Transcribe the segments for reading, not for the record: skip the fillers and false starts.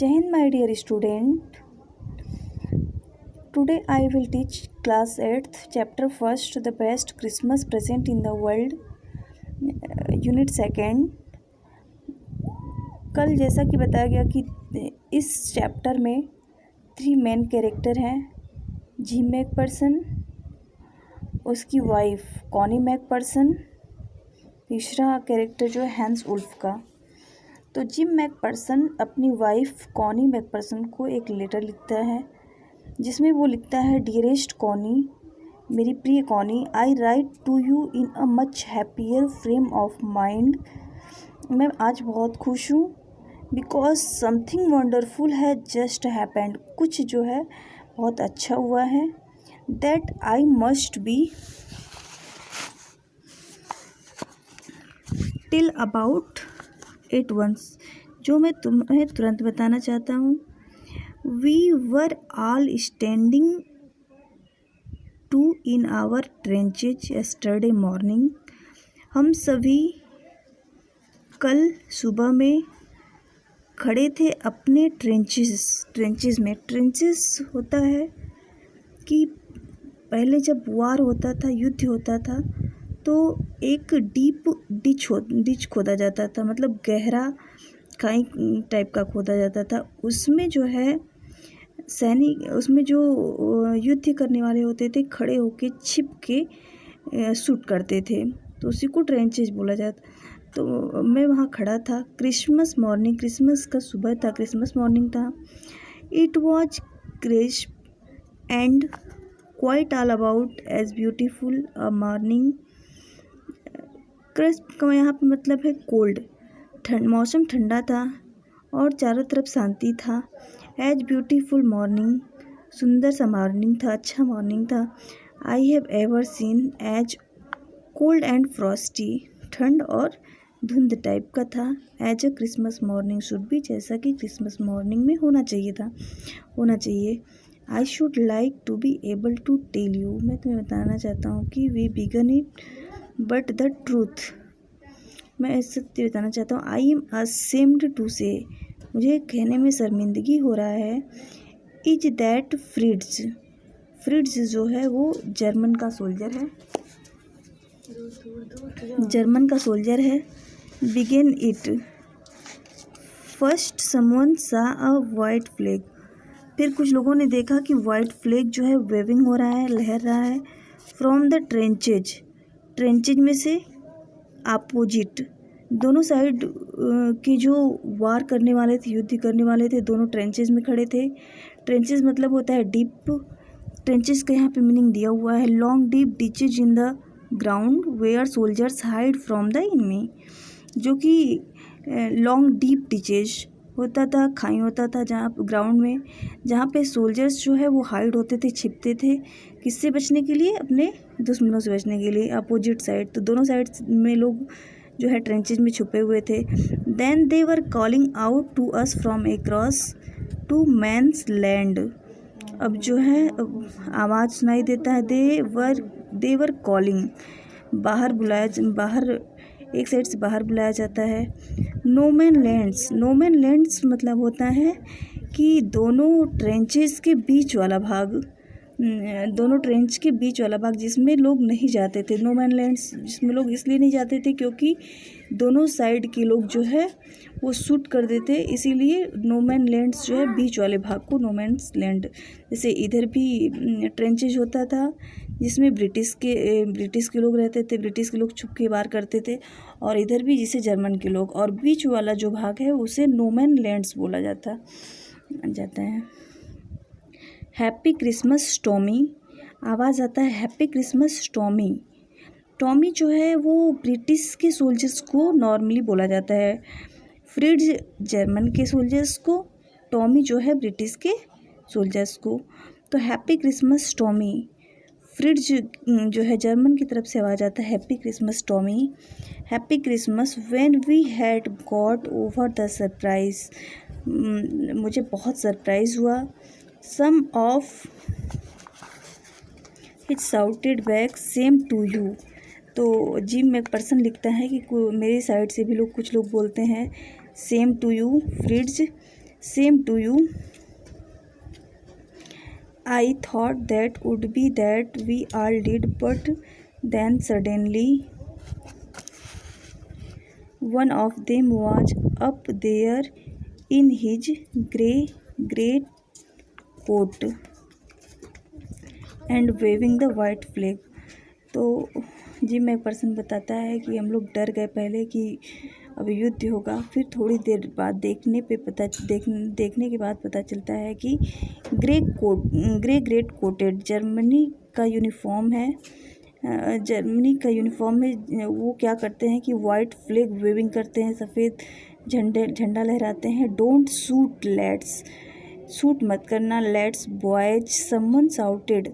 Jai Hind, my dear student. Today I will teach class 8th chapter 1st the best Christmas present in the world, unit 2nd. कल जैसा कि बताया गया कि इस chapter में 3 मेन कैरेक्टर हैं। जिम मैकपर्सन, उसकी वाइफ कॉनी मैकपर्सन, तीसरा कैरेक्टर जो है हैंस वुल्फ का। तो जिम मैकपर्सन अपनी वाइफ कॉनी मैकपर्सन को एक लेटर लिखता है जिसमें वो लिखता है, डियरेस्ट कॉनी, मेरी प्रिय Connie, I write to you in a much happier frame of mind. मैं आज बहुत खुश हूँ बिकॉज समथिंग वंडरफुल है जस्ट हैपेंड, कुछ जो है बहुत अच्छा हुआ है। That I must be tell about at once, जो मैं तुम्हें तुरंत बताना चाहता हूँ। We were all standing to in our trenches yesterday morning, हम सभी कल सुबह में खड़े थे अपने ट्रेंचेस में। ट्रेंचेस होता है कि पहले जब वार होता था, युद्ध होता था, तो एक डीप डिच खोदा जाता था, मतलब गहरा खाई टाइप का खोदा जाता था। उसमें जो है सैनिक, उसमें जो युद्ध करने वाले होते थे खड़े होके छिप के शूट करते थे, तो उसी को ट्रेंचेज बोला जाता। तो मैं वहाँ खड़ा था। क्रिसमस मॉर्निंग, क्रिसमस का सुबह था, क्रिसमस मॉर्निंग था। It was crisp and quite all about as beautiful a morning. Crisp का यहाँ पे मतलब है कोल्ड, मौसम ठंडा था और चारों तरफ शांति था। एज ब्यूटीफुल मॉर्निंग, सुंदर सा मॉर्निंग था, अच्छा मॉर्निंग था। I have ever seen as cold and frosty, ठंड और धुंध टाइप का था। As a Christmas morning should be, जैसा कि क्रिसमस मॉर्निंग में होना चाहिए। I should like to be able to tell you, मैं तुम्हें बताना चाहता हूँ कि we began it but the truth, मैं ऐसे बताना चाहता हूँ। आई एम असेम्ड टू से, मुझे कहने में शर्मिंदगी हो रहा है। इज दैट फ्रिड्स जो है वो जर्मन का सोल्जर है। बिगेन इट फर्स्ट समवन सा अ वाइट फ्लैग, फिर कुछ लोगों ने देखा कि वाइट फ्लैग जो है वेविंग हो रहा है, लहर रहा है। फ्रॉम द ट्रेंचेज में से अपोजिट, दोनों साइड के जो वार करने वाले थे, युद्ध करने वाले थे, दोनों ट्रेंचेज में खड़े थे। ट्रेंचेज मतलब होता है डीप। ट्रेंचेज का यहाँ पे मीनिंग दिया हुआ है, long deep ditches in the ground where soldiers hide from the enemy, जो कि लॉन्ग डीप डिचेज होता था, खाई होता था जहाँ ग्राउंड में, जहाँ पे सोल्जर्स जो है वो हाइड होते थे, छिपते थे, किससे बचने के लिए, अपने दुश्मनों से बचने के लिए। अपोजिट साइड, तो दोनों साइड में लोग जो है ट्रेंचेज में छुपे हुए थे। Then they were calling out to us from across to man's land, अब जो है आवाज़ सुनाई देता है। दे वर कॉलिंग, बाहर एक साइड से बाहर बुलाया जाता है। नो मैन लैंड्स मतलब होता है कि दोनों ट्रेंचेस के बीच वाला भाग, जिसमें लोग नहीं जाते थे। नो मैन लैंड्स जिसमें लोग इसलिए नहीं जाते थे क्योंकि दोनों साइड के लोग जो है वो शूट कर देते, इसीलिए नो मैन लैंड्स जो है बीच वाले भाग को नो मैन्स लैंड। जैसे इधर भी ट्रेंचेज होता था जिसमें ब्रिटिश के लोग रहते थे, ब्रिटिश के लोग छुप के वार करते थे, और इधर भी जिसे जर्मन के लोग, और बीच वाला जो भाग है उसे नो मैन लैंड्स बोला जाता है। हैप्पी क्रिसमस टॉमी, आवाज़ आता है हैप्पी क्रिसमस टॉमी। टॉमी जो है वो ब्रिटिश के सोल्जर्स को नॉर्मली बोला जाता है, फ्रिड्स जर्मन के सोल्जर्स को, टॉमी जो है ब्रिटिश के सोल्जर्स को। तो हैप्पी क्रिसमस टॉमी, फ्रिड्स जो है जर्मन की तरफ से आवाज़ आता है happy Christmas Tommy. Happy Christmas when we had got over the surprise, मुझे बहुत सरप्राइज़ हुआ। Some of it shouted back same to you, तो जिम मैकपर्सन लिखता है कि मेरी साइड से भी कुछ लोग बोलते हैं same to you Fritz, same to you, I thought that would be that we all did, but then suddenly one of them was up there in his great coat and waving the white flag. तो gym एक person बताता है कि हम लोग डर गए पहले कि अब युद्ध होगा, फिर थोड़ी देर बाद देखने के बाद पता चलता है कि ग्रेट कोटेड जर्मनी का यूनिफॉर्म है। वो क्या करते हैं कि वाइट फ्लैग वेविंग करते हैं, सफ़ेद झंडा लहराते हैं। डोंट शूट लेट्स, शूट मत करना, लेट्स बॉयज, समवन शाउटेड,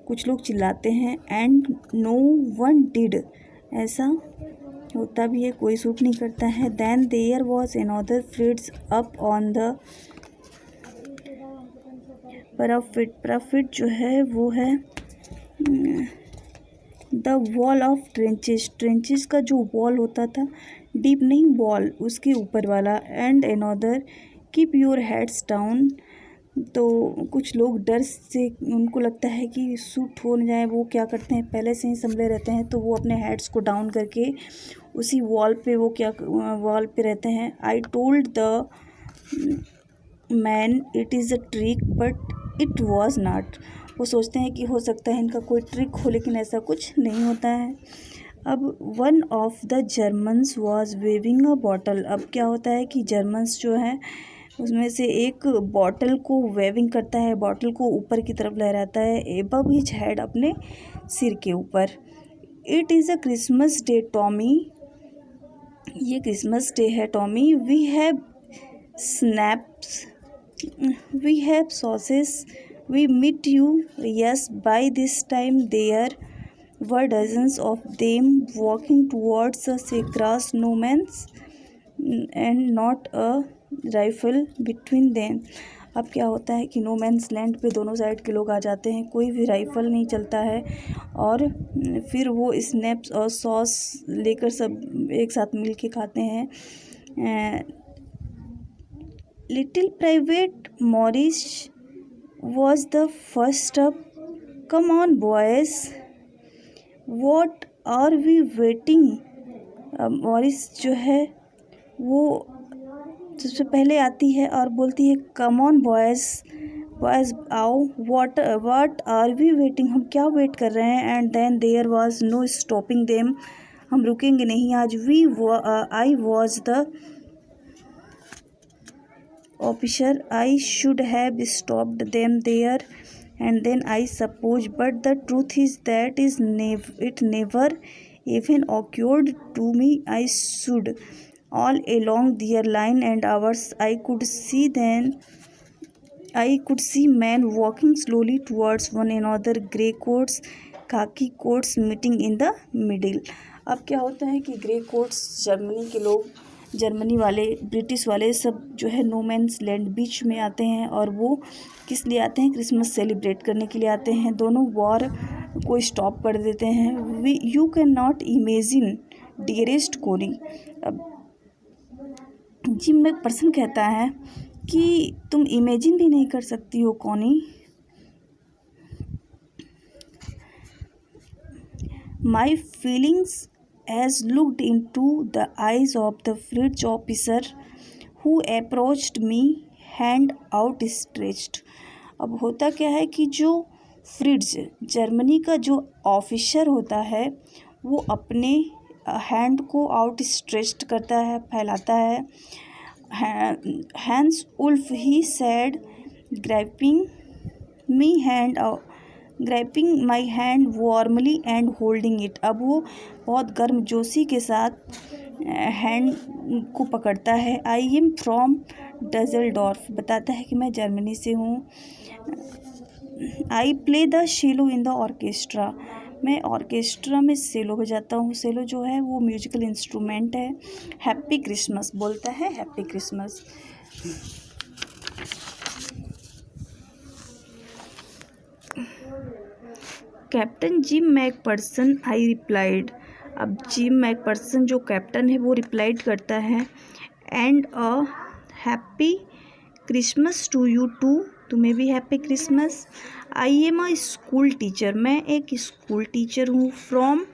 कुछ लोग चिल्लाते हैं। एंड नो वन डिड, ऐसा होता भी है, कोई शूट नहीं करता है। Then there was another Fritz up on the parapet जो है वो है द वॉल ऑफ ट्रेंचेस का जो वॉल होता था, डीप नहीं वॉल, उसके ऊपर वाला। And another keep your heads down, तो कुछ लोग डर से, उनको लगता है कि शूट हो न जाए, वो क्या करते हैं पहले से ही संभले रहते हैं, तो वो अपने हेड्स को डाउन करके उसी वॉल पे रहते हैं। I told the man it is a trick but it was not, वो सोचते हैं कि हो सकता है इनका कोई ट्रिक हो, लेकिन ऐसा कुछ नहीं होता है। अब one of the Germans was waving a bottle, अब क्या होता है कि जर्मन्स जो हैं उसमें से एक बॉटल को वेविंग करता है, बॉटल को ऊपर की तरफ लहराता है, एबव हिज हेड, अपने सिर के ऊपर। It is a Christmas day Tommy, ये क्रिसमस डे है Tommy. We have snaps, we have sausages, we meet you, yes. By this time there were dozens of them walking towards us across no man's and not a rifle between them। अब क्या होता है कि no man's land पे दोनों side के लोग आ जाते हैं, कोई भी राइफ़ल नहीं चलता है, और फिर वो स्नैप्स और सॉस लेकर सब एक साथ मिल के खाते हैं। Little private Morris was the first up, come on boys, what are we waiting. Morris जो है वो सबसे पहले आती है और बोलती है कम ऑन बॉयज़ आओ, व्हाट आर वी वेटिंग, हम क्या वेट कर रहे हैं। And then there was no stopping them, हम रुकेंगे नहीं आज। I was the officer, I should have stopped them there and then I suppose, but the truth is that it never even occurred to me I should. All along their line and ours I could see men walking slowly towards one another, grey coats, khaki coats meeting in the middle। अब क्या होता है कि grey quotes Germany के लोग, Germany वाले, British वाले सब जो है नो मैंस लैंड बीच में आते हैं, और वो किस लिए आते हैं, क्रिसमस सेलिब्रेट करने के लिए आते हैं। दोनों वॉर को स्टॉप कर देते हैं। You can not imagine dearest कोनी, अब जिम में पर्सन कहता है कि तुम इमेजिन भी नहीं कर सकती हो कोनी। My feelings as looked into the eyes of the fridge officer who approached me, hand outstretched। अब होता क्या है कि जो फ्रिड्ज जर्मनी का जो ऑफिसर होता है वो अपने हैंड को आउटस्ट्रेच्ड करता है, फैलाता है। Hans Wolf he said, grabbing my hand warmly and holding it. अब वो बहुत गर्मजोशी के साथ हैंड को पकड़ता है। आई एम फ्रॉम डज़ल्डॉर्फ, बताता है कि मैं जर्मनी से हूँ। I play the cello in the orchestra, मैं ऑर्केस्ट्रा में सेलो बजाता हूँ। सेलो जो है वो म्यूजिकल इंस्ट्रूमेंट है। हैप्पी क्रिसमस बोलता है, happy Christmas. Captain Jim McPherson, I replied. अब जिम मैकपर्सन जो कैप्टन है वो रिप्लाइड करता है, and a happy Christmas to you too, तुम्हें भी happy Christmas. I am a school teacher, मैं एक स्कूल टीचर हूँ। From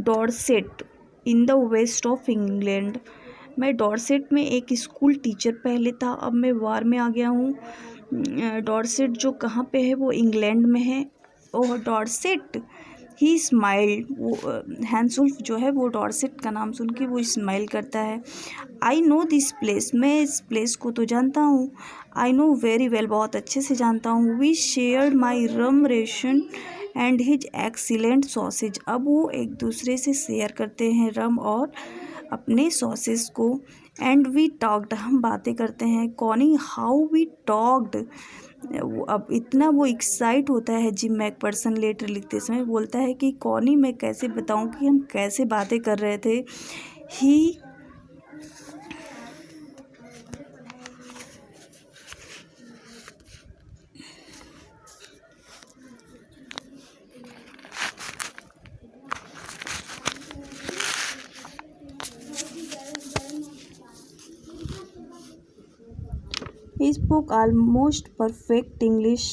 Dorset in the waste of England, मैं डॉर्सेट में एक स्कूल टीचर पहले था, अब मैं वार में आ गया हूँ। डॉर्सेट जो कहाँ पे है, वो इंग्लैंड में है। ओह डॉर्सेट, ही स्माइल्ड, वो हैंसुल्फ जो है वो डॉर्सेट का नाम सुन के वो स्माइल करता है। आई नो दिस प्लेस, मैं इस प्लेस को तो जानता हूँ। आई नो वेरी वेल, बहुत अच्छे से जानता हूँ। We shared my rum ration and his excellent sausage, अब वो एक दूसरे से शेयर करते हैं रम और अपने सॉसेस को। एंड वी टॉक्ड, हम बातें करते हैं। कॉनी हाउ वी टॉक्ड, अब इतना वो एक्साइट होता है जिम मैकपर्सन लेटर लिखते समय, बोलता है कि कॉनी मैं कैसे बताऊं कि हम कैसे बातें कर रहे थे। He spoke almost perfect English,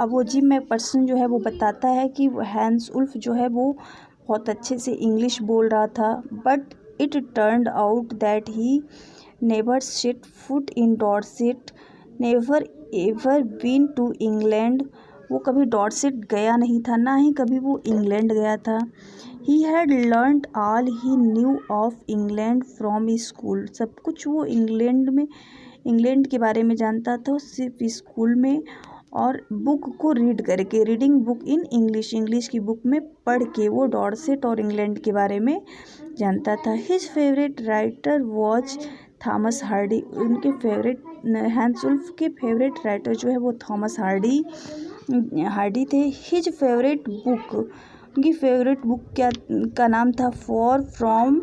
अब वो जिम मैकपर्सन जो है वो बताता है कि हैंस उल्फ जो है वो बहुत अच्छे से इंग्लिश बोल रहा था। But it turned out that he never set foot in Dorset, never ever been to England, वो कभी डॉर्सेट गया नहीं था, ना ही कभी वो इंग्लैंड गया था। He had learned all he new of England from school, सब कुछ वो इंग्लैंड के बारे में जानता था सिर्फ स्कूल में और बुक को रीड करके, रीडिंग बुक इन इंग्लिश की बुक में पढ़ के वो डॉर्सेट और इंग्लैंड के बारे में जानता था। His favourite writer was Thomas Hardy, उनके फेवरेट हैंसुल्फ के फेवरेट राइटर जो है वो थॉमस हार्डी थे। हिज फेवरेट बुक, उनकी फेवरेट बुक का नाम था far from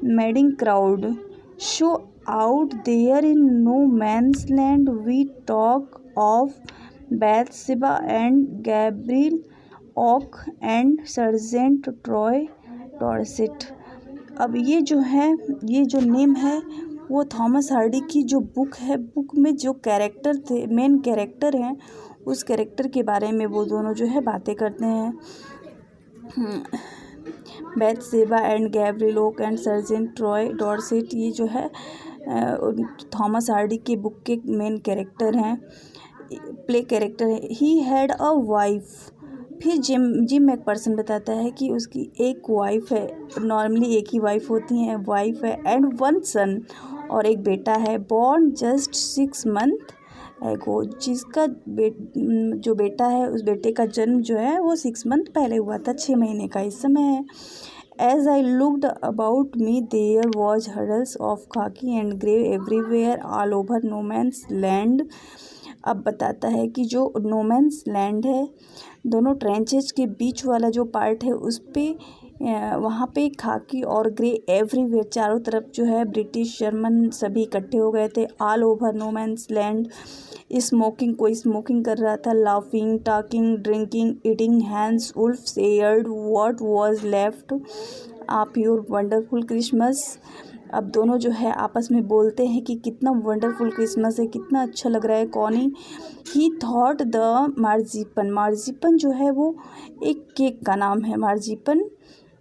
madding crowd. Show out there in no man's land we talk of Bathsheba and Gabriel Oak and Sergeant Troy Dorset, अब ये जो नेम है वो थॉमस हार्डी की जो बुक है, बुक में जो कैरेक्टर थे, मेन कैरेक्टर हैं, उस कैरेक्टर के बारे में वो दोनों जो है बातें करते हैं। Bathsheba and Gabriel Oak and Sergeant Troy Dorset, ये जो है थॉमस हार्डी के बुक के मेन कैरेक्टर हैं, प्ले कैरेक्टर है। ही हैड अ वाइफ, फिर जिम मैकपर्सन बताता है कि उसकी एक वाइफ है, नॉर्मली एक ही वाइफ होती है, वाइफ है, एंड वन सन, और एक बेटा है, बॉर्न जस्ट 6 months एगो, जिसका जो बेटा है उस बेटे का जन्म जो है वो 6 months पहले हुआ था, 6 महीने का इस समय है। As I looked about me, there was huddles of khaki and grey everywhere all over no man's land. अब बताता है कि जो नो मैन्स लैंड है, दोनों ट्रेंचेज के बीच वाला जो पार्ट है उस पे वहाँ पे खाकी और ग्रे एवरीवेयर, चारों तरफ जो है ब्रिटिश जर्मन सभी इकट्ठे हो गए थे। All over no man's land, smoking, कोई स्मोकिंग कर रहा था, laughing, talking, drinking, eating. Hans Wolf shared what was left of your wonderful Christmas, अब दोनों जो है आपस में बोलते हैं कि कितना वंडरफुल क्रिसमस है, कितना अच्छा लग रहा है। कॉनी, ही थॉट द मार्जिपन, मार्जिपन जो है वो एक केक का नाम है, मार्जिपन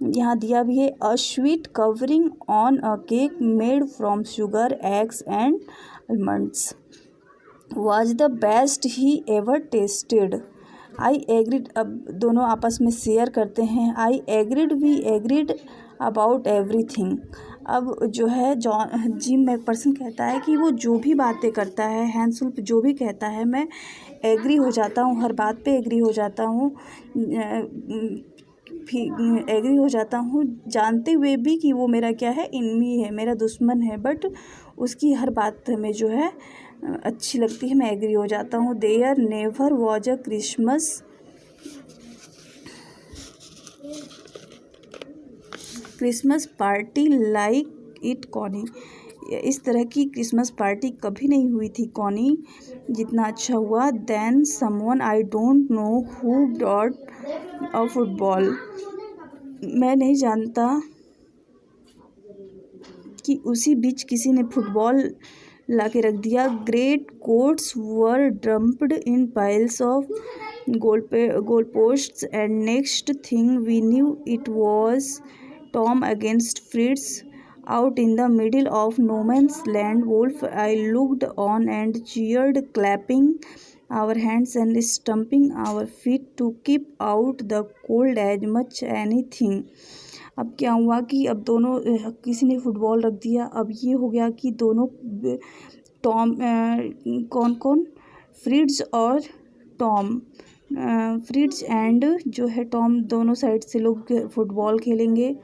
यहाँ दिया भी है। A sweet covering on a cake made from sugar, eggs and almonds was the best he ever tasted. I agreed, अब दोनों आपस में शेयर करते हैं। I agreed, we agreed about everything. अब जो है जिम मैकपर्सन कहता है कि वो जो भी बातें करता है, हैंसुल्फ जो भी कहता है, मैं एग्री हो जाता हूँ, हर बात पे एग्री हो जाता हूँ, एग्री हो जाता हूँ, जानते हुए भी कि वो मेरा क्या है, इनमी है, मेरा दुश्मन है, बट उसकी हर बात में जो है अच्छी लगती है, मैं एग्री हो जाता हूँ। There never was a Christmas party like it Connie, इस तरह की क्रिसमस पार्टी कभी नहीं हुई थी कॉनी जितना अच्छा हुआ। Then someone I don't know who brought a football, मैं नहीं जानता कि उसी बीच किसी ने फुटबॉल ला के रख दिया। Great coats were dumped in piles of goal posts and next thing we knew it was Tom against Fritz out in the middle of no man's land. Wolf I looked on and cheered, clapping our hands and stamping our feet to keep out the cold as much anything. अब क्या हुआ कि अब दोनों किसी ने football रख दिया। अब ये हो गया कि दोनों टॉम कौन कौन फ्रिट्ज और टॉम फ्रिट्ज एंड जो है टॉम दोनों साइड से लोग फुटबॉल खेलेंगे